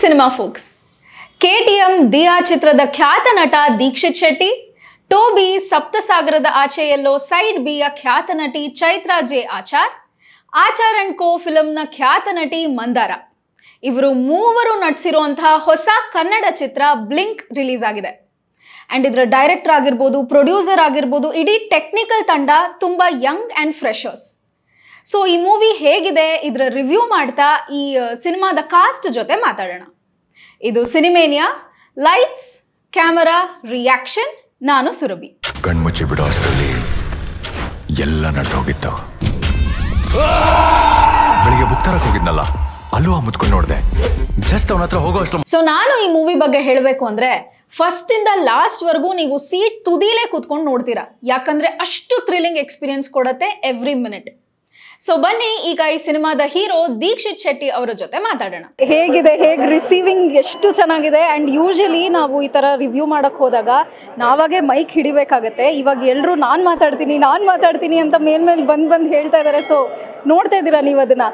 Cinema forks. KTM Diya ಚಿತ್ರದ ಖ್ಯಾತ ನಟ ದೀಕ್ಷಿತ್ ಶೆಟ್ಟಿ, ಟೋಬಿ ಸಪ್ತಸಾಗರದ ಆಚೆಯಲ್ಲೋ ಸೈಡ್ ಬಿಯ ಖ್ಯಾತ ನಟಿ Chaithra J Achar, Achar and co ಫಿಲ್ಮ್ನ ಖ್ಯಾತ ನಟಿ ಮಂದಾರ, ಇವರು ಮೂವರು ನಟಿಸಿರುವಂತಹ ಹೊಸ ಕನ್ನಡ ಚಿತ್ರ ಬ್ಲಿಂಕ್ ರಿಲೀಸ್ ಆಗಿದೆ. ಅಂಡ್ ಇದರ ಡೈರೆಕ್ಟರ್ ಆಗಿರ್ಬೋದು, ಪ್ರೊಡ್ಯೂಸರ್ ಆಗಿರ್ಬೋದು, ಇಡೀ ಟೆಕ್ನಿಕಲ್ ತಂಡ ತುಂಬಾ ಯಂಗ್ ಅಂಡ್ ಫ್ರೆಶರ್ಸ್. ಸೊ ಈ ಮೂವಿ ಹೇಗಿದೆ, ಇದರ ರಿವ್ಯೂ ಮಾಡ್ತಾ ಈ ಸಿನಿಮಾದ ಕಾಸ್ಟ್ ಜೊತೆ ಮಾತಾಡೋಣ. ಇದು ಸಿನಿಮೇನಿಯಾ, ಲೈಟ್ಸ್ ಕ್ಯಾಮರಾ ರಿಯಾಕ್ಷನ್. ನಾನು ಸುರಭಿ. ಕಣ್ಮುಚ್ಚಿ ಬಿಡೋ ಅಷ್ಟರಲ್ಲಿ ಎಲ್ಲ ನಡ್ದೋಗಿತ್ತು. ಬೆಳಿಗ್ಗೆ ಬುಕ್ ತರಕ್ ಹೋಗಿದ್ನಲ್ಲ, ಅಲ್ಲೂ ಮುತ್ಕೊಂಡು ನೋಡಿದೆ. ಜಸ್ಟ್ ಅವನ ಹತ್ರ ಹೋಗೋ ಅಷ್ಟು. ಸೊ ನಾನು ಈ ಮೂವಿ ಬಗ್ಗೆ ಹೇಳಬೇಕು ಅಂದ್ರೆ, ಫಸ್ಟ್ ಇಂದ ಲಾಸ್ಟ್ ವರ್ಗೂ ನೀವು ಸೀಟ್ ತುದಿಲೇ ಕೂತ್ಕೊಂಡು ನೋಡ್ತೀರಾ, ಯಾಕಂದ್ರೆ ಅಷ್ಟು ಥ್ರಿಲ್ಲಿಂಗ್ ಎಕ್ಸ್ಪೀರಿಯನ್ಸ್ ಕೊಡುತ್ತೆ ಎವ್ರಿ ಮಿನಿಟ್. ಸೊ ಬನ್ನಿ ಈಗ ಈ ಸಿನಿಮಾದ ಹೀರೋ ದೀಕ್ಷಿತ್ ಶೆಟ್ಟಿ ಅವರ ಜೊತೆ ಮಾತಾಡೋಣ. ಹೇಗಿದೆ, ಹೇಗೆ ರಿಸೀವಿಂಗ್ ಎಷ್ಟು ಚೆನ್ನಾಗಿದೆ. ಅಂಡ್ ಯೂಶಲಿ ನಾವು ಈ ತರ ರಿವ್ಯೂ ಮಾಡಕ್ ಹೋದಾಗ ನಾವಾಗೆ ಮೈಕ್ ಹಿಡಿಬೇಕಾಗತ್ತೆ. ಇವಾಗ ಎಲ್ಲರೂ ನಾನು ಮಾತಾಡ್ತೀನಿ ಅಂತ ಮೇಲ್ಮೇಲೆ ಬಂದು ಹೇಳ್ತಾ ಇದ್ದಾರೆ. ಸೊ ನೋಡ್ತಾ ಇದ್ದೀರಾ ನೀವು ಅದನ್ನ.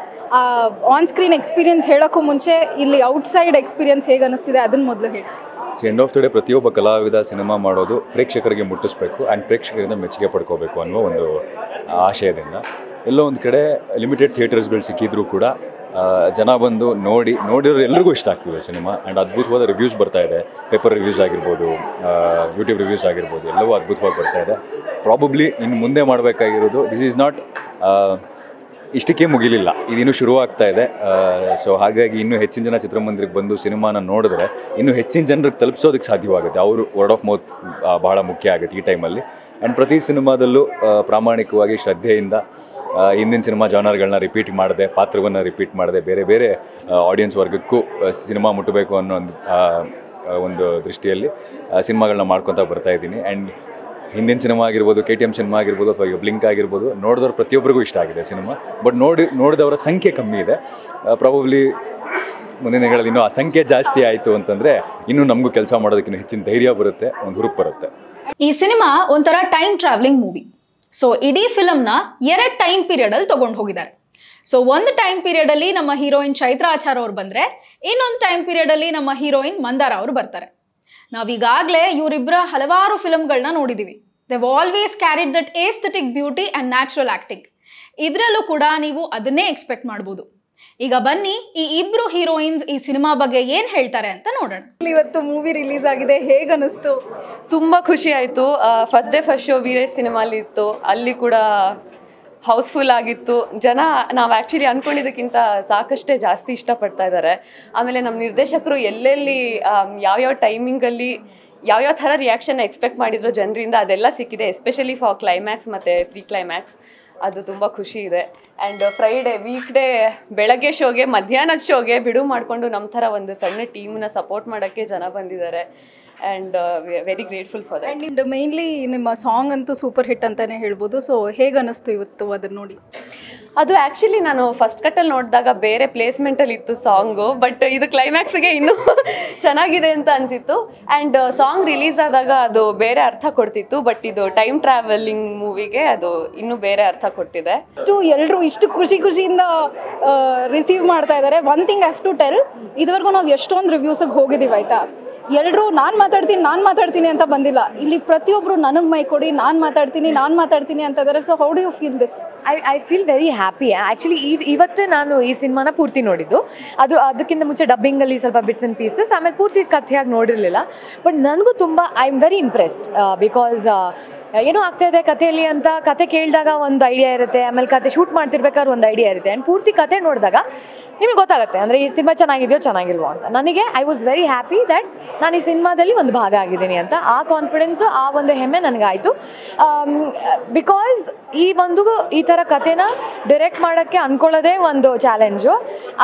ಆನ್ ಸ್ಕ್ರೀನ್ ಎಕ್ಸ್ಪೀರಿಯನ್ಸ್ ಹೇಳೋಕ್ಕೂ ಮುಂಚೆ ಇಲ್ಲಿ ಔಟ್ಸೈಡ್ ಎಕ್ಸ್ಪೀರಿಯನ್ಸ್ ಹೇಗೆ ಅನಿಸ್ತಿದೆ ಅದನ್ನ ಮೊದಲು ಹೇಳಿ. ಎಂಡ್ ಆಫ್ ದ ಡೇ ಪ್ರತಿಯೊಬ್ಬ ಕಲಾವಿದ ಸಿನಿಮಾ ಮಾಡೋದು ಪ್ರೇಕ್ಷಕರಿಗೆ ಮುಟ್ಟಿಸ್ಬೇಕು ಆ್ಯಂಡ್ ಪ್ರೇಕ್ಷಕರಿಂದ ಮೆಚ್ಚುಗೆ ಪಡ್ಕೋಬೇಕು ಅನ್ನೋ ಒಂದು ಆಶಯದಿಂದ ಎಲ್ಲೋ ಒಂದು ಕಡೆ ಲಿಮಿಟೆಡ್ ಥಿಯೇಟರ್ಸ್ಗಳು ಸಿಕ್ಕಿದ್ರೂ ಕೂಡ ಜನ ಬಂದು ನೋಡಿರೋ ಎಲ್ರಿಗೂ ಇಷ್ಟ ಆಗ್ತಿದೆ ಸಿನಿಮಾ. ಆ್ಯಂಡ್ ಅದ್ಭುತವಾದ ರಿವ್ಯೂಸ್ ಬರ್ತಾ ಇದೆ. ಪೇಪರ್ ರಿವ್ಯೂಸ್ ಆಗಿರ್ಬೋದು, ಯೂಟ್ಯೂಬ್ ರಿವ್ಯೂಸ್ ಆಗಿರ್ಬೋದು, ಎಲ್ಲವೂ ಅದ್ಭುತವಾಗಿ ಬರ್ತಾ ಇದೆ. ಪ್ರಾಬಬ್ಲಿ ಇನ್ನು ಮುಂದೆ ಮಾಡಬೇಕಾಗಿರೋದು, ದಿಸ್ ಈಸ್ ನಾಟ್ ಇಷ್ಟಕ್ಕೆ ಮುಗಿಲಿಲ್ಲ, ಇದಿನ್ನೂ ಶುರುವಾಗ್ತಾ ಇದೆ. ಸೊ ಹಾಗಾಗಿ ಇನ್ನೂ ಹೆಚ್ಚಿನ ಜನ ಚಿತ್ರಮಂದಿರಕ್ಕೆ ಬಂದು ಸಿನಿಮಾನ ನೋಡಿದ್ರೆ ಇನ್ನೂ ಹೆಚ್ಚಿನ ಜನರಿಗೆ ತಲುಪಿಸೋದಕ್ಕೆ ಸಾಧ್ಯವಾಗುತ್ತೆ. ಅವರು ವರ್ಡ್ ಆಫ್ ಮೌತ್ ಭಾಳ ಮುಖ್ಯ ಆಗುತ್ತೆ ಈ ಟೈಮಲ್ಲಿ. ಆ್ಯಂಡ್ ಪ್ರತಿ ಸಿನಿಮಾದಲ್ಲೂ ಪ್ರಾಮಾಣಿಕವಾಗಿ ಶ್ರದ್ಧೆಯಿಂದ ಹಿಂದಿನ ಸಿನಿಮಾ ಜಾನರ್ಗಳನ್ನ ರಿಪೀಟ್ ಮಾಡಿದೆ, ಪಾತ್ರವನ್ನು ರಿಪೀಟ್ ಮಾಡಿದೆ, ಬೇರೆ ಬೇರೆ ಆಡಿಯನ್ಸ್ ವರ್ಗಕ್ಕೂ ಸಿನಿಮಾ ಮುಟ್ಟಬೇಕು ಅನ್ನೋ ಒಂದು ದೃಷ್ಟಿಯಲ್ಲಿ ಸಿನಿಮಾಗಳನ್ನ ಮಾಡ್ಕೊತಾ ಬರ್ತಾ ಇದ್ದೀನಿ. ಆ್ಯಂಡ್ ಹಿಂದಿನ ಸಿನಿಮಾ ಆಗಿರ್ಬೋದು, KTM ಸಿನಿಮಾ ಆಗಿರ್ಬೋದು, ಅಥವಾ ಬ್ಲಿಂಕ್ ಆಗಿರ್ಬೋದು, ನೋಡಿದವ್ರು ಪ್ರತಿಯೊಬ್ಬರಿಗೂ ಇಷ್ಟ ಆಗಿದೆ ಸಿನಿಮಾ. ಬಟ್ ನೋಡಿದವರ ಸಂಖ್ಯೆ ಕಮ್ಮಿ ಇದೆ. ಪ್ರಾಬಬ್ಲಿ ಮುಂದಿನ ದಿನಗಳಲ್ಲಿ ಇನ್ನೂ ಆ ಸಂಖ್ಯೆ ಜಾಸ್ತಿ ಆಯಿತು ಅಂತಂದರೆ ಇನ್ನೂ ನಮಗೂ ಕೆಲಸ ಮಾಡೋದಕ್ಕಿಂತ ಹೆಚ್ಚಿನ ಧೈರ್ಯ ಬರುತ್ತೆ, ಒಂದು ಹುರುಪು ಬರುತ್ತೆ. ಈ ಸಿನಿಮಾ ಒಂಥರ ಟೈಮ್ ಟ್ರಾವೆಲಿಂಗ್ ಮೂವಿ. ಸೊ ಇಡೀ ಫಿಲಮ್ನ 2 ಟೈಮ್ ಪೀರಿಯಡಲ್ಲಿ ತೊಗೊಂಡು ಹೋಗಿದ್ದಾರೆ. ಸೊ ಒಂದು ಟೈಮ್ ಪೀರಿಯಡಲ್ಲಿ ನಮ್ಮ ಹೀರೋಯಿನ್ ಚೈತ್ರಾ ಆಚಾರ್ ಅವ್ರು ಬಂದರೆ, ಇನ್ನೊಂದು ಟೈಮ್ ಪೀರಿಯಡಲ್ಲಿ ನಮ್ಮ ಹೀರೋಯಿನ್ ಮಂದಾರ ಅವರು ಬರ್ತಾರೆ. ನಾವೀಗಾಗಲೇ ಇವರಿಬ್ಬರ ಹಲವಾರು ಫಿಲಮ್ಗಳನ್ನ ನೋಡಿದ್ದೀವಿ. Dev always carried that aesthetic beauty and natural acting. ಇದರಲ್ಲೂ ಕೂಡ ನೀವು ಅದನ್ನೇ ಎಕ್ಸ್ಪೆಕ್ಟ್ ಮಾಡ್ಬೋದು. ಈಗ ಬನ್ನಿ ಈ ಇಬ್ರು ಹೀರೋಯಿನ್ಸ್ ಈ ಸಿನಿಮಾ ಬಗ್ಗೆ ಏನು ಹೇಳ್ತಾರೆ ಅಂತ ನೋಡೋಣ. ಇವತ್ತು ಮೂವಿ ರಿಲೀಸ್ ಆಗಿದೆ, ಹೇಗೆ ಅನಿಸ್ತು? ತುಂಬ ಖುಷಿ ಆಯಿತು. First day first show Veeresh ಸಿನಿಮಾಲಿ ಇತ್ತು, ಅಲ್ಲಿ ಕೂಡ ಹೌಸ್ಫುಲ್ ಆಗಿತ್ತು. ಜನ ನಾವು ಆ್ಯಕ್ಚುಲಿ ಅಂದ್ಕೊಂಡಿದ್ದಕ್ಕಿಂತ ಸಾಕಷ್ಟೇ ಜಾಸ್ತಿ ಇಷ್ಟಪಡ್ತಾ ಇದ್ದಾರೆ. ಆಮೇಲೆ ನಮ್ಮ ನಿರ್ದೇಶಕರು ಎಲ್ಲೆಲ್ಲಿ ಯಾವ್ಯಾವ ಟೈಮಿಂಗಲ್ಲಿ ಯಾವ್ಯಾವ ಥರ ರಿಯಾಕ್ಷನ್ ಎಕ್ಸ್ಪೆಕ್ಟ್ ಮಾಡಿದ್ರು ಜನರಿಂದ, ಅದೆಲ್ಲ ಸಿಕ್ಕಿದೆ. ಎಸ್ಪೆಷಲಿ ಫಾರ್ ಕ್ಲೈಮ್ಯಾಕ್ಸ್ ಮತ್ತು ಪ್ರೀ ಕ್ಲೈಮ್ಯಾಕ್ಸ್, ಅದು ತುಂಬ ಖುಷಿ ಇದೆ. ಆ್ಯಂಡ್ ಫ್ರೈಡೇ ವೀಕ್ ಡೇ ಬೆಳಗ್ಗೆ ಶೋಗೆ, ಮಧ್ಯಾಹ್ನದ ಶೋಗೆ ಬಿಡು ಮಾಡಿಕೊಂಡು ನಮ್ಮ ಥರ ಒಂದು ಸಣ್ಣ ಟೀಮ್ನ ಸಪೋರ್ಟ್ ಮಾಡೋಕ್ಕೆ ಜನ ಬಂದಿದ್ದಾರೆ. And very grateful for that. And mainly ನಿಮ್ಮ ಸಾಂಗ್ ಅಂತೂ ಸೂಪರ್ ಹಿಟ್ ಅಂತಲೇ ಹೇಳ್ಬೋದು. ಸೊ ಹೇಗೆ ಅನ್ನಿಸ್ತು ಇವತ್ತು ಅದನ್ನು ನೋಡಿ? ಅದು ಆ್ಯಕ್ಚುಲಿ ನಾನು ಫಸ್ಟ್ ಕಟ್ಟಲ್ಲಿ ನೋಡಿದಾಗ ಬೇರೆ ಪ್ಲೇಸ್ಮೆಂಟಲ್ಲಿ ಇತ್ತು ಸಾಂಗು, ಬಟ್ ಇದು ಕ್ಲೈಮ್ಯಾಕ್ಸ್ಗೆ ಇನ್ನೂ ಚೆನ್ನಾಗಿದೆ ಅಂತ ಅನಿಸಿತ್ತು. ಆ್ಯಂಡ್ ಸಾಂಗ್ ರಿಲೀಸ್ ಆದಾಗ ಅದು ಬೇರೆ ಅರ್ಥ ಕೊಡ್ತಿತ್ತು, ಬಟ್ ಇದು ಟೈಮ್ ಟ್ರಾವೆಲಿಂಗ್ ಮೂವಿಗೆ ಅದು ಇನ್ನೂ ಬೇರೆ ಅರ್ಥ ಕೊಟ್ಟಿದೆ. ಎಲ್ಲರೂ ಇಷ್ಟು ಖುಷಿಯಿಂದ ರಿಸೀವ್ ಮಾಡ್ತಾ ಇದ್ದಾರೆ. One thing I have to tell, ಇದುವರೆಗೂ ನಾವು ಎಷ್ಟೊಂದು ರಿವ್ಯೂಸಿಗೆ ಹೋಗಿದ್ದೀವಿ ಆಯಿತಾ. ಎಲ್ಲರೂ ನಾನು ಮಾತಾಡ್ತೀನಿ ಅಂತ ಬಂದಿಲ್ಲ. ಇಲ್ಲಿ ಪ್ರತಿಯೊಬ್ಬರು ನನಗೆ ಮೈ ಕೊಡಿ, ನಾನು ಮಾತಾಡ್ತೀನಿ ಅಂತ ಇದ್ದಾರೆ. So how do you feel this? I feel very happy. Actually ಇವತ್ತು ನಾನು ಈ ಸಿನಿಮಾನ ಪೂರ್ತಿ ನೋಡಿದ್ದು. ಅದಕ್ಕಿಂತ ಮುಂಚೆ ಡಬ್ಬಿಂಗಲ್ಲಿ ಸ್ವಲ್ಪ ಬಿಟ್ಸ್ ಆ್ಯಂಡ್ ಪೀಸಸ್, ಆಮೇಲೆ ಪೂರ್ತಿ ಕಥೆಯಾಗಿ ನೋಡಿರಲಿಲ್ಲ. ಬಟ್ ನನಗೂ ತುಂಬ I am very impressed. Because ಏನೋ ಆಗ್ತಾಯಿದೆ ಕಥೆಯಲ್ಲಿ ಅಂತ ಕತೆ ಕೇಳಿದಾಗ ಒಂದು ಐಡಿಯಾ ಇರುತ್ತೆ, ಆಮೇಲೆ ಕತೆ ಶೂಟ್ ಮಾಡ್ತಿರ್ಬೇಕಾದ್ರೆ ಒಂದು ಐಡಿಯಾ ಇರುತ್ತೆ. ಆ್ಯಂಡ್ ಪೂರ್ತಿ ಕತೆ ನೋಡಿದಾಗ ನಿಮಗೆ ಗೊತ್ತಾಗುತ್ತೆ ಅಂದರೆ ಈ ಸಿನಿಮಾ ಚೆನ್ನಾಗಿಲ್ವೋ ಅಂತ. ನನಗೆ I was very happy that ನಾನು ಈ ಸಿನಿಮಾದಲ್ಲಿ ಒಂದು ಭಾಗ ಆಗಿದ್ದೀನಿ ಅಂತ. ಆ ಕಾನ್ಫಿಡೆನ್ಸು, ಆ ಒಂದು ಹೆಮ್ಮೆ ನನಗಾಯಿತು. ಬಿಕಾಸ್ ಈ ಥರ ಕಥೆನ ಡೈರೆಕ್ಟ್ ಮಾಡೋಕ್ಕೆ ಅಂದ್ಕೊಳ್ಳೋದೇ ಒಂದು ಚಾಲೆಂಜು,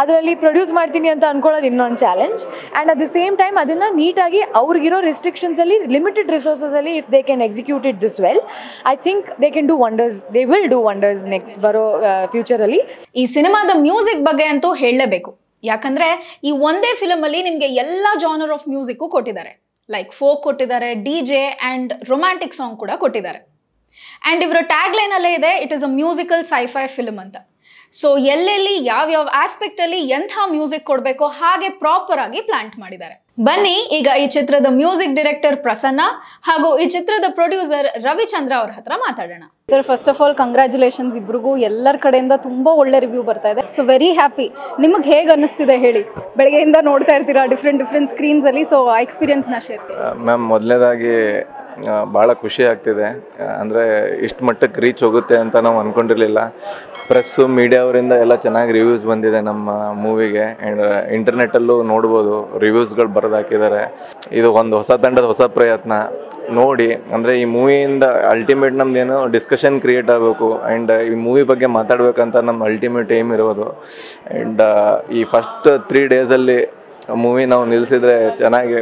ಅದರಲ್ಲಿ ಪ್ರೊಡ್ಯೂಸ್ ಮಾಡ್ತೀನಿ ಅಂತ ಅಂದ್ಕೊಳ್ಳೋದು ಇನ್ನೊಂದು challenge. And at the same time ಅದನ್ನು ನೀಟಾಗಿ ಅವ್ರಿಗಿರೋ ರಿಸ್ಟ್ರಿಕ್ಷನ್ಸಲ್ಲಿ, ಲಿಮಿಟೆಡ್ ರಿಸೋರ್ಸಲ್ಲಿ if they can execute it this well, I think they can do wonders. They will do wonders next ಬರೋ ಫ್ಯೂಚರಲ್ಲಿ. ಈ ಸಿನಿಮಾದ ಮ್ಯೂಸಿಕ್ ಬಗ್ಗೆ ಅಂತೂ ಹೇಳಲೇಬೇಕು. ಯಾಕಂದ್ರೆ ಈ ಒಂದೇ ಫಿಲಮ್ ಅಲ್ಲಿ ನಿಮಗೆ ಎಲ್ಲ ಜಾನರ್ ಆಫ್ ಮ್ಯೂಸಿಕ್ಕು ಕೊಟ್ಟಿದ್ದಾರೆ. ಲೈಕ್ ಫೋಕ್ ಕೊಟ್ಟಿದ್ದಾರೆ, DJ ಆ್ಯಂಡ್ ರೊಮ್ಯಾಂಟಿಕ್ ಸಾಂಗ್ ಕೂಡ ಕೊಟ್ಟಿದ್ದಾರೆ. ಆ್ಯಂಡ್ ಇವರ ಟ್ಯಾಗ್ ಲೈನ್ ಅಲ್ಲೇ ಇದೆ, it is a musical sci-fi film ಅಂತ. ಸೊ ಎಲ್ಲೆಲ್ಲಿ ಯಾವ್ಯಾವ ಆಸ್ಪೆಕ್ಟ್ ಅಲ್ಲಿ ಎಂಥ ಮ್ಯೂಸಿಕ್ ಕೊಡಬೇಕೋ ಹಾಗೆ ಪ್ರಾಪರ್ ಆಗಿ ಪ್ಲಾಂಟ್ ಮಾಡಿದ್ದಾರೆ. ಬನ್ನಿ ಈಗ ಈ ಚಿತ್ರದ ಮ್ಯೂಸಿಕ್ ಡೈರೆಕ್ಟರ್ ಪ್ರಸನ್ನ ಹಾಗೂ ಈ ಚಿತ್ರದ ಪ್ರೊಡ್ಯೂಸರ್ ರವಿಚಂದ್ರ ಅವ್ರ ಹತ್ರ ಮಾತಾಡೋಣ. Sir, first of all congratulations ಇಬ್ರಿಗೂ. ಎಲ್ಲರ ಕಡೆಯಿಂದ ತುಂಬ ಒಳ್ಳೆ ರಿವ್ಯೂ ಬರ್ತಾ ಇದೆ. So very happy. ನಿಮಗೆ ಹೇಗೆ ಅನ್ನಿಸ್ತಿದೆ ಹೇಳಿ? ಬೆಳಗ್ಗೆಯಿಂದ ನೋಡ್ತಾ ಇರ್ತೀರಾ ಡಿಫ್ರೆಂಟ್ ಸ್ಕ್ರೀನ್ಸಲ್ಲಿ, ಸೊ ಆ ಎಕ್ಸ್ಪೀರಿಯನ್ಸ್ನ ಶೇರ್. ಮ್ಯಾಮ್, ಮೊದಲನೇದಾಗಿ ಭಾಳ ಖುಷಿ ಆಗ್ತಿದೆ. ಅಂದರೆ ಇಷ್ಟು ಮಟ್ಟಕ್ಕೆ ರೀಚ್ ಹೋಗುತ್ತೆ ಅಂತ ನಾವು ಅಂದ್ಕೊಂಡಿರಲಿಲ್ಲ. ಪ್ರೆಸ್ಸು ಮೀಡಿಯಾ ಅವರಿಂದ ಎಲ್ಲ ಚೆನ್ನಾಗಿ ರಿವ್ಯೂಸ್ ಬಂದಿದೆ ನಮ್ಮ ಮೂವಿಗೆ. ಆ್ಯಂಡ್ ಇಂಟರ್ನೆಟ್ಟಲ್ಲೂ ನೋಡ್ಬೋದು, ರಿವ್ಯೂಸ್ಗಳು ಬರೆದಾಕಿದ್ದಾರೆ. ಇದು ಒಂದು ಹೊಸ ತಂಡದ ಹೊಸ ಪ್ರಯತ್ನ ನೋಡಿ. ಅಂದರೆ ಈ ಮೂವಿಯಿಂದ ಅಲ್ಟಿಮೇಟ್ ನಮ್ಮದೇನು ಡಿಸ್ಕಷನ್ ಕ್ರಿಯೇಟ್ ಆಗಬೇಕು ಆ್ಯಂಡ್ ಈ ಮೂವಿ ಬಗ್ಗೆ ಮಾತಾಡಬೇಕಂತ ನಮ್ಮ ಅಲ್ಟಿಮೇಟ್ ಏಮ್ ಇರೋದು. ಆ್ಯಂಡ್ ಈ ಫಸ್ಟ್ 3 ಡೇಸಲ್ಲಿ ಮೂವಿ ನಾವು ನಿಲ್ಲಿಸಿದ್ರೆ ಚೆನ್ನಾಗಿ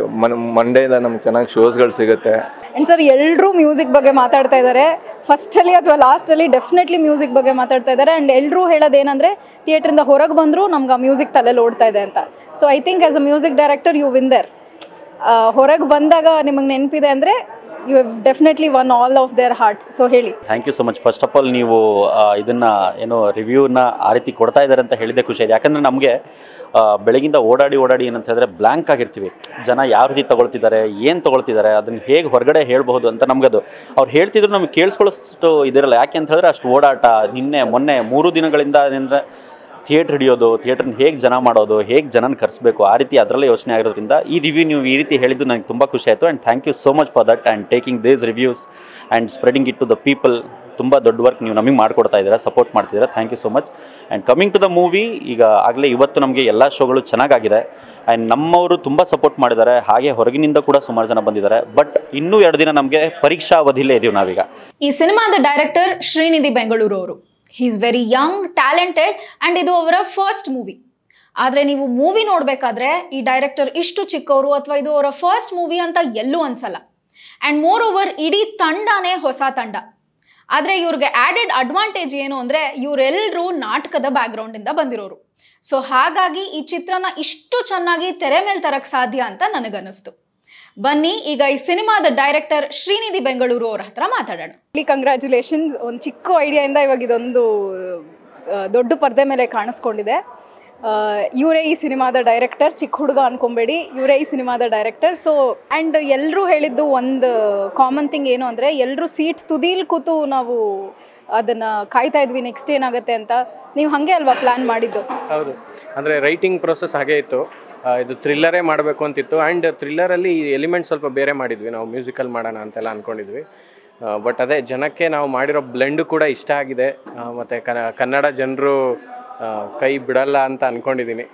ಮಂಡೆಯಿಂದ ನಮ್ಗೆ ಚೆನ್ನಾಗಿ ಶೋಸ್ಗಳು ಸಿಗುತ್ತೆ. ಆ್ಯಂಡ್ ಸರ್, ಎಲ್ಲರೂ ಮ್ಯೂಸಿಕ್ ಬಗ್ಗೆ ಮಾತಾಡ್ತಾ ಇದ್ದಾರೆ. ಫಸ್ಟಲ್ಲಿ ಅಥವಾ ಲಾಸ್ಟಲ್ಲಿ ಡೆಫಿನೆಟ್ಲಿ ಮ್ಯೂಸಿಕ್ ಬಗ್ಗೆ ಮಾತಾಡ್ತಾ ಇದ್ದಾರೆ. ಆ್ಯಂಡ್ ಎಲ್ಲರೂ ಹೇಳೋದೇನೆಂದರೆ ಥಿಯೇಟ್ರಿಂದ ಹೊರಗೆ ಬಂದರೂ ನಮ್ಗೆ ಆ ಮ್ಯೂಸಿಕ್ ತಲೆಯಲ್ಲಿ ಓಡ್ತಾ ಇದೆ ಅಂತ. So I think as a music director you win there. ಹೊರಗೆ ಬಂದಾಗ ನಿಮಗೆ ನೆನಪಿದೆ ಅಂದರೆ you have definitely won all of their hearts. So ಹೇಳಿ. Thank you so much. First of all ನೀವು ಇದನ್ನು ಏನು ರಿವ್ಯೂನ ಆ ರೀತಿ ಕೊಡ್ತಾ ಇದ್ದಾರೆ ಅಂತ ಹೇಳಿದೆ ಖುಷಿ ಇದೆ. ಯಾಕಂದರೆ ನಮಗೆ ಬೆಳಗಿಂದ ಓಡಾಡಿ ಏನಂತ ಹೇಳಿದ್ರೆ ಬ್ಲ್ಯಾಂಕ್ ಆಗಿರ್ತೀವಿ. ಜನ ಯಾವ ರೀತಿ ತೊಗೊಳ್ತಿದ್ದಾರೆ, ಏನು ತೊಗೊಳ್ತಿದ್ದಾರೆ, ಅದನ್ನು ಹೇಗೆ ಹೊರಗಡೆ ಹೇಳ್ಬಹುದು ಅಂತ ನಮಗದು ಅವ್ರು ಹೇಳ್ತಿದ್ರು ನಮ್ಗೆ ಕೇಳಿಸ್ಕೊಳ್ಳೋಷ್ಟು ಇದಿರಲ್ಲ. ಯಾಕೆ ಅಂತ ಹೇಳಿದ್ರೆ ಅಷ್ಟು ಓಡಾಟ. ಮೊನ್ನೆ 3 ದಿನಗಳಿಂದ ಏನಂದರೆ ಥಿಯೇಟ್ರ್ ಹಿಡಿಯೋದು, ಥಿಯೇಟ್ರನ್ನ ಹೇಗೆ ಜನ ಮಾಡೋದು, ಹೇಗೆ ಜನನ ಕರೆಸಬೇಕು, ಆ ರೀತಿ ಅದರಲ್ಲೇ ಯೋಚನೆ ಆಗಿರೋದ್ರಿಂದ ಈ ರಿವ್ಯೂ ನೀವು ಈ ರೀತಿ ಹೇಳಿದ್ದು ನನಗೆ ತುಂಬ ಖುಷಿ ಆಯಿತು. And thank you so much for that and taking these reviews and spreading it to the people. ತುಂಬ ದೊಡ್ಡ ವರ್ಕ್ ನೀವು ನಮಗೆ ಮಾಡಿಕೊಡ್ತಾ ಇದ್ದೀರಾ, ಸಪೋರ್ಟ್ ಮಾಡ್ತಿದ್ದೀರಾ. Thank you so much. And coming to the movie, ಈಗ ಆಗಲೇ ಇವತ್ತು ನಮಗೆ ಎಲ್ಲ ಶೋಗಳು ಚೆನ್ನಾಗಾಗಿದೆ ಆ್ಯಂಡ್ ನಮ್ಮವರು ತುಂಬ ಸಪೋರ್ಟ್ ಮಾಡಿದ್ದಾರೆ. ಹಾಗೆ ಹೊರಗಿನಿಂದ ಕೂಡ ಸುಮಾರು ಜನ ಬಂದಿದ್ದಾರೆ. ಬಟ್ ಇನ್ನೂ 2 ದಿನ ನಮಗೆ ಪರೀಕ್ಷಾ ಅವಧಿಲೇ ಇದ್ದೀವಿ ನಾವೀಗ. ಈ ಸಿನಿಮಾದ ಡೈರೆಕ್ಟರ್ ಶ್ರೀನಿಧಿ ಬೆಂಗಳೂರು ಅವರು. He is very Young, talented and ಇದು ಅವರ ಫಸ್ಟ್ ಮೂವಿ. ಆದರೆ ನೀವು ಮೂವಿ ನೋಡಬೇಕಾದ್ರೆ ಈ ಡೈರೆಕ್ಟರ್ ಇಷ್ಟು ಚಿಕ್ಕವರು ಅಥವಾ ಇದು ಅವರ ಫಸ್ಟ್ ಮೂವಿ ಅಂತ ಎಲ್ಲೂ ಅನ್ಸಲ್ಲ. ಆ್ಯಂಡ್ ಮೋರ್ ಓವರ್ ಇಡೀ ತಂಡನೇ ಹೊಸ ತಂಡ. ಆದರೆ ಇವ್ರಿಗೆ ಆ್ಯಡೆಡ್ ಅಡ್ವಾಂಟೇಜ್ ಏನು ಅಂದರೆ ಇವರೆಲ್ಲರೂ ನಾಟಕದ ಬ್ಯಾಕ್ಗ್ರೌಂಡಿಂದ ಬಂದಿರೋರು. ಸೊ ಹಾಗಾಗಿ ಈ ಚಿತ್ರನ ಇಷ್ಟು ಚೆನ್ನಾಗಿ ತೆರೆ ಮೇಲೆ ತರಕ್ಕೆ ಸಾಧ್ಯ ಅಂತ ನನಗನ್ನಿಸ್ತು. ಬನ್ನಿ ಈಗ ಈ ಸಿನಿಮಾದ ಡೈರೆಕ್ಟರ್ ಶ್ರೀನಿಧಿ ಬೆಂಗಳೂರು ಅವ್ರ ಹತ್ರ ಮಾತಾಡೋಣ. ಕಂಗ್ರ್ಯಾಚುಲೇಷನ್ಸ್. ಒಂದು ಚಿಕ್ಕ ಐಡಿಯಾಯಿಂದ ಇವಾಗ ಇದೊಂದು ದೊಡ್ಡ ಪರದೆ ಮೇಲೆ ಕಾಣಿಸ್ಕೊಂಡಿದೆ. ಇವರೇ ಈ ಸಿನಿಮಾದ ಡೈರೆಕ್ಟರ್. ಚಿಕ್ಕ ಹುಡುಗ ಅನ್ಕೊಂಬೇಡಿ, ಇವರೇ ಈ ಸಿನಿಮಾದ ಡೈರೆಕ್ಟರ್. ಸೊ ಆ್ಯಂಡ್ ಎಲ್ಲರೂ ಹೇಳಿದ್ದು ಒಂದು ಕಾಮನ್ ಥಿಂಗ್ ಏನು ಅಂದರೆ ಎಲ್ಲರೂ ಸೀಟ್ ತುದೀಲಿ ಕೂತು ನಾವು ಅದನ್ನು ಕಾಯ್ತಾ ಇದ್ವಿ ನೆಕ್ಸ್ಟ್ ಏನಾಗುತ್ತೆ ಅಂತ. ನೀವು ಹಾಗೆ ಅಲ್ವಾ ಪ್ಲ್ಯಾನ್ ಮಾಡಿದ್ದು? ಹೌದು, ಅಂದರೆ ರೈಟಿಂಗ್ ಪ್ರೊಸೆಸ್ ಹಾಗೇ ಇತ್ತು. ಇದು ಥ್ರಿಲ್ಲರೇ ಮಾಡಬೇಕು ಅಂತಿತ್ತು. ಆ್ಯಂಡ್ ಥ್ರಿಲ್ಲರಲ್ಲಿ ಈ ಎಲಿಮೆಂಟ್ ಸ್ವಲ್ಪ ಬೇರೆ ಮಾಡಿದ್ವಿ, ನಾವು ಮ್ಯೂಸಿಕಲ್ ಮಾಡೋಣ ಅಂತೆಲ್ಲ ಅಂದ್ಕೊಂಡಿದ್ವಿ. ಬಟ್ ಅದೇ ಜನಕ್ಕೆ ನಾವು ಮಾಡಿರೋ ಬ್ಲೆಂಡು ಕೂಡ ಇಷ್ಟ ಆಗಿದೆ. ಮತ್ತು ಕನ್ನಡ ಜನರು ಕೈ ಬಿಡಲ್ಲ ಅಂತ ಅಂದ್ಕೊಂಡಿದ್ದೀನಿ.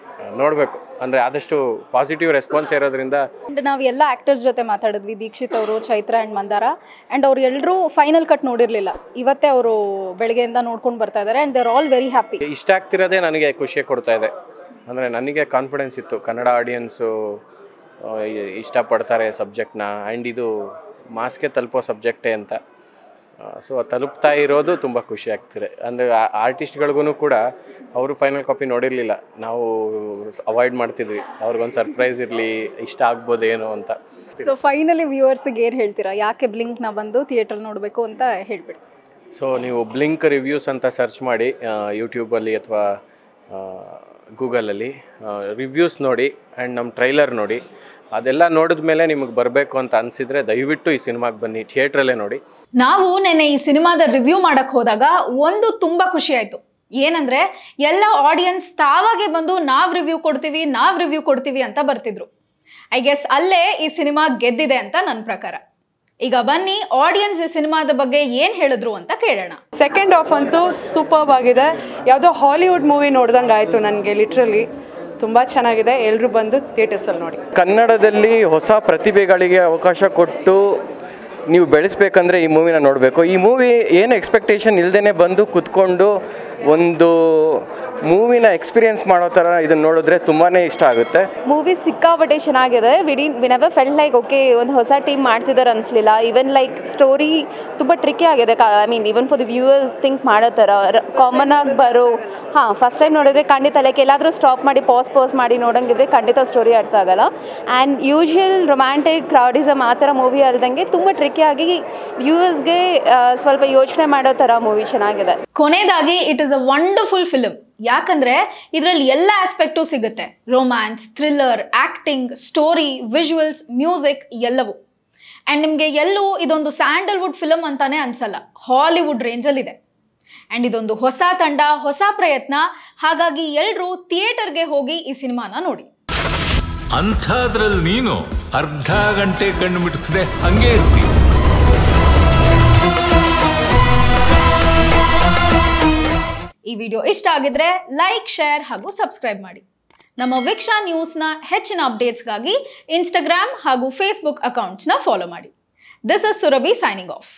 ನೋಡಬೇಕು, ಅಂದರೆ ಆದಷ್ಟು ಪಾಸಿಟಿವ್ ರೆಸ್ಪಾನ್ಸ್ ಇರೋದ್ರಿಂದ. ಆ್ಯಂಡ್ ನಾವು ಎಲ್ಲ ಆ್ಯಕ್ಟರ್ಸ್ ಜೊತೆ ಮಾತಾಡಿದ್ವಿ, ದೀಕ್ಷಿತ್ ಅವರು, ಚೈತ್ರ ಆ್ಯಂಡ್ ಮಂದಾರ. ಆ್ಯಂಡ್ ಅವ್ರು ಎಲ್ಲರೂ ಫೈನಲ್ ಕಟ್ ನೋಡಿರಲಿಲ್ಲ. ಇವತ್ತೇ ಅವರು ಬೆಳಗ್ಗೆಯಿಂದ ನೋಡ್ಕೊಂಡು ಬರ್ತಾ ಇದ್ದಾರೆ. And they are all very happy. ಇಷ್ಟ ಆಗ್ತಿರೋದೇ ನನಗೆ ಖುಷಿ ಕೊಡ್ತಾ ಇದೆ. ಅಂದರೆ ನನಗೆ ಕಾನ್ಫಿಡೆನ್ಸ್ ಇತ್ತು ಕನ್ನಡ ಆಡಿಯನ್ಸು ಇಷ್ಟಪಡ್ತಾರೆ ಸಬ್ಜೆಕ್ಟ್ನ. ಆ್ಯಂಡ್ ಇದು ಮಾಸ್ಗೆ ತಲುಪೋ ಸಬ್ಜೆಕ್ಟೇ ಅಂತ. ಸೊ ತಲುಪ್ತಾ ಇರೋದು ತುಂಬ ಖುಷಿ ಆಗ್ತಿದೆ. ಅಂದರೆ ಆರ್ಟಿಸ್ಟ್ಗಳಿಗೂ ಕೂಡ ಅವರು ಫೈನಲ್ ಕಾಪಿ ನೋಡಿರಲಿಲ್ಲ, ನಾವು ಅವಾಯ್ಡ್ ಮಾಡ್ತಿದ್ವಿ. ಅವ್ರಿಗೊಂದು ಸರ್ಪ್ರೈಸ್ ಇರಲಿ, ಇಷ್ಟ ಆಗ್ಬೋದೇನೋ ಅಂತ. ಸೊ ಫೈನಲಿ ವ್ಯೂವರ್ಸ್ಗೆ ಏನು ಹೇಳ್ತೀರಾ? ಯಾಕೆ ಬ್ಲಿಂಕ್ನ ಬಂದು ಥಿಯೇಟ್ರಲ್ಲಿ ನೋಡಬೇಕು ಅಂತ ಹೇಳ್ಬಿಡಿ. ಸೊ ನೀವು ಬ್ಲಿಂಕ್ ರಿವ್ಯೂಸ್ ಅಂತ ಸರ್ಚ್ ಮಾಡಿ ಯೂಟ್ಯೂಬಲ್ಲಿ ಅಥವಾ ಗೂಗಲಲ್ಲಿ ರಿವ್ಯೂಸ್ ನೋಡಿ ಆ್ಯಂಡ್ ನಮ್ಮ ಟ್ರೈಲರ್ ನೋಡಿ. ಅದೆಲ್ಲ ನೋಡಿದ ಮೇಲೆ ನಿಮಗೆ ಬರಬೇಕು ಅಂತ ಅನಿಸಿದರೆ ದಯವಿಟ್ಟು ಈ ಸಿನಿಮಾಗೆ ಬನ್ನಿ, ಥಿಯೇಟ್ರಲ್ಲೇ ನೋಡಿ. ನಾವು ನೆನ್ನೆ ಈ ಸಿನಿಮಾದ ರಿವ್ಯೂ ಮಾಡಕ್ಕೆ ಹೋದಾಗ ಒಂದು ತುಂಬ ಖುಷಿ ಆಯಿತು. ಏನಂದರೆ ಎಲ್ಲ ಆಡಿಯನ್ಸ್ ತಾವಾಗೆ ಬಂದು ನಾವು ರಿವ್ಯೂ ಕೊಡ್ತೀವಿ ಅಂತ ಬರ್ತಿದ್ರು. ಐ ಗೆಸ್ ಅಲ್ಲೇ ಈ ಸಿನಿಮಾ ಗೆದ್ದಿದೆ ಅಂತ ನನ್ನ ಪ್ರಕಾರ. ಈಗ ಬನ್ನಿ ಆಡಿಯನ್ಸ್ ಈ ಸಿನಿಮಾದ ಬಗ್ಗೆ ಏನು ಹೇಳಿದ್ರು ಅಂತ ಕೇಳೋಣ. ಸೆಕೆಂಡ್ ಹಾಫ್ ಅಂತೂ ಸೂಪರ್ಬ್ ಆಗಿದೆ. ಯಾವುದೋ ಹಾಲಿವುಡ್ ಮೂವಿ ನೋಡ್ದಂಗೆ ಆಯಿತು ನನಗೆ. ಲಿಟ್ರಲಿ ತುಂಬ ಚೆನ್ನಾಗಿದೆ. ಎಲ್ಲರೂ ಬಂದು ಥಿಯೇಟರ್ಸಲ್ಲಿ ನೋಡಿ. ಕನ್ನಡದಲ್ಲಿ ಹೊಸ ಪ್ರತಿಭೆಗಳಿಗೆ ಅವಕಾಶ ಕೊಟ್ಟು ನೀವು ಬೆಳೆಸ್ಬೇಕಂದ್ರೆ ಈ ಮೂವಿನ ನೋಡಬೇಕು. ಈ ಮೂವಿ ಏನು ಎಕ್ಸ್ಪೆಕ್ಟೇಷನ್ ಇಲ್ಲದೇ ಬಂದು ಕೂತ್ಕೊಂಡು ಒಂದು ಮೂವಿನ ಎಕ್ಸ್ಪೀರಿಯನ್ಸ್ ಮಾಡೋ ಥರ ಇದನ್ನು ನೋಡಿದ್ರೆ ತುಂಬಾ ಇಷ್ಟ ಆಗುತ್ತೆ. ಮೂವಿ ಸಿಕ್ಕಾಪಟ್ಟೆ ಚೆನ್ನಾಗಿದೆ. We never felt like okay ಒಂದು ಹೊಸ ಟೀಮ್ ಮಾಡ್ತಿದ್ದಾರೆ ಅನಿಸ್ಲಿಲ್ಲ. ಈವನ್ ಲೈಕ್ ಸ್ಟೋರಿ ತುಂಬ ಟ್ರಿಕ್ಕಿ ಆಗಿದೆ. I mean even for the viewers think ಮಾಡೋ ಥರ ಕಾಮನ್ ಆಗಿ ಬರೋ ಫಸ್ಟ್ ಟೈಮ್ ನೋಡಿದ್ರೆ ಖಂಡಿತ ಲೈಕ್ ಎಲ್ಲಾದರೂ ಸ್ಟಾಪ್ ಮಾಡಿ ಪಾಸ್ ಮಾಡಿ ನೋಡೋಂಗಿದ್ರೆ ಖಂಡಿತ ಸ್ಟೋರಿ ಅರ್ಥ ಆಗಲ್ಲ. ಆ್ಯಂಡ್ ಯೂಶ್ವಲ್ ರೊಮ್ಯಾಂಟಿಕ್ ಕ್ರೌಡಿಸಮ್ ಆ ಥರ ಮೂವಿ ಅಲ್ದಂಗೆ ತುಂಬ ಟ್ರಿಕ್ಕಿ ಆಗಿ ವ್ಯೂವರ್ಸ್ಗೆ ಸ್ವಲ್ಪ ಯೋಚನೆ ಮಾಡೋ ಥರ ಮೂವಿ ಚೆನ್ನಾಗಿದೆ. ಕೊನೆಯದಾಗಿ it is a wonderful film. ಯಾಕಂದ್ರೆ ಇದರಲ್ಲಿ ಎಲ್ಲ ಆಸ್ಪೆಕ್ಟು ಸಿಗುತ್ತೆ. Romance, thriller, acting, story, visuals, music ಎಲ್ಲವೂ. ಆ್ಯಂಡ್ ನಿಮಗೆ ಎಲ್ಲೂ ಇದೊಂದು ಸ್ಯಾಂಡಲ್ವುಡ್ ಫಿಲಮ್ ಅಂತಾನೆ ಅನ್ಸಲ್ಲ, ಹಾಲಿವುಡ್ ರೇಂಜಲ್ಲಿದೆ. ಆ್ಯಂಡ್ ಇದೊಂದು ಹೊಸ ತಂಡ, ಹೊಸ ಪ್ರಯತ್ನ. ಹಾಗಾಗಿ ಎಲ್ಲರೂ ಥಿಯೇಟರ್ಗೆ ಹೋಗಿ ಈ ಸಿನಿಮಾನ ನೋಡಿ. ಅಂಥದ್ರಲ್ಲಿ ನೀನು ಅರ್ಧ ಗಂಟೆ ಕಣ್ಣು ಮಿಟುಕಿಸದೆ ಹಂಗೆ ಇರ್ತೀವಿ. ಈ ವಿಡಿಯೋ ಇಷ್ಟ ಆಗಿದ್ರೆ ಲೈಕ್, ಶೇರ್ ಹಾಗೂ ಸಬ್ಸ್ಕ್ರೈಬ್ ಮಾಡಿ. ನಮ್ಮ ವೀಕ್ಷಾ ನ್ಯೂಸ್ನ ಹೆಚ್ಚಿನ ಅಪ್ಡೇಟ್ಸ್ಗಾಗಿ ಇನ್ಸ್ಟಾಗ್ರಾಮ್ ಹಾಗೂ ಫೇಸ್ಬುಕ್ ಅಕೌಂಟ್ಸ್ನ ಫಾಲೋ ಮಾಡಿ. This is Surabhi signing off.